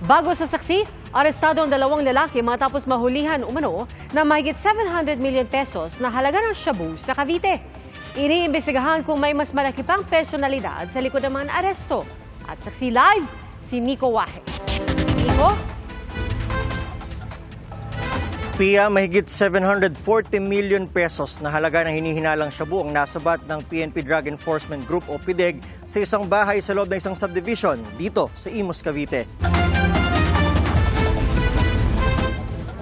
Bago sa saksi, arestado ang dalawang lalaki matapos mahulihan umano na mahigit 700 million pesos na halaga ng shabu sa Cavite. Iniimbestigahan kung may mas malaki pang personalidad sa likod ng mga aresto. At saksi live, si Nico Wahe. Nico? PIA, mahigit 740 million pesos na halaga ng hinihinalang shabu ang nasabat ng PNP Drug Enforcement Group o PDEG sa isang bahay sa loob ng isang subdivision dito sa Imus, Cavite.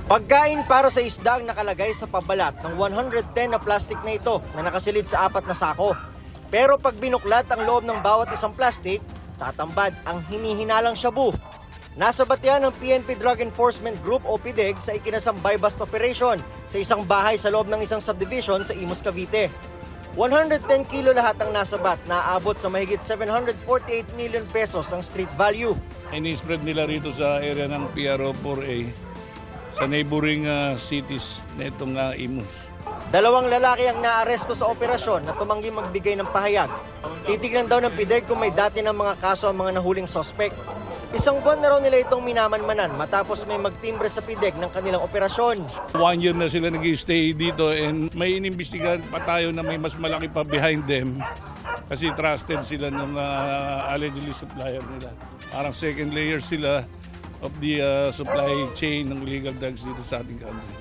Pagkain para sa isda ang nakalagay sa pabalat ng 110 na plastic na ito na nakasilid sa 4 na sako. Pero pag binuklat ang loob ng bawat isang plastic, tatambad ang hinihinalang shabu. Nasabat yan ng PNP Drug Enforcement Group o PDEG sa ikinasang buy-bust operation sa isang bahay sa loob ng isang subdivision sa Imus, Cavite. 110 kilo lahat ang nasabat na aabot sa mahigit 748 million pesos ang street value. Ini-spread nila rito sa area ng PRO 4A sa neighboring cities na itong Imus. Dalawang lalaki ang naaresto sa operasyon na tumanggi magbigay ng pahayag. Titignan daw ng PDEG kung may dati ng mga kaso ang mga nahuling sospek. Isang buwan na raw nila itong minamanmanan matapos may magtimbre sa PDEG ng kanilang operasyon. 1 year na sila nag-stay dito and may inimbestigahan pa tayo na may mas malaki pa behind them kasi trusted sila ng allegedly supplier nila. Parang second layer sila of the supply chain ng illegal drugs dito sa ating country.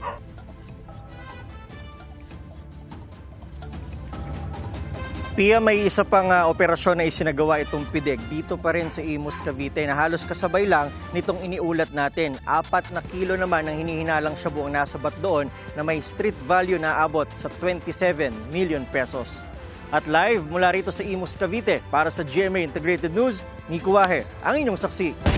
PIA, may isa pang operasyon na isinagawa itong PDEG dito pa rin sa Imus, Cavite na halos kasabay lang nitong iniulat natin. 4 na kilo naman ang hinihinalang shabu ang nasabat doon na may street value na abot sa 27 million pesos. At live mula rito sa Imus, Cavite para sa GMA Integrated News, Nico Wahe, ang inyong saksi.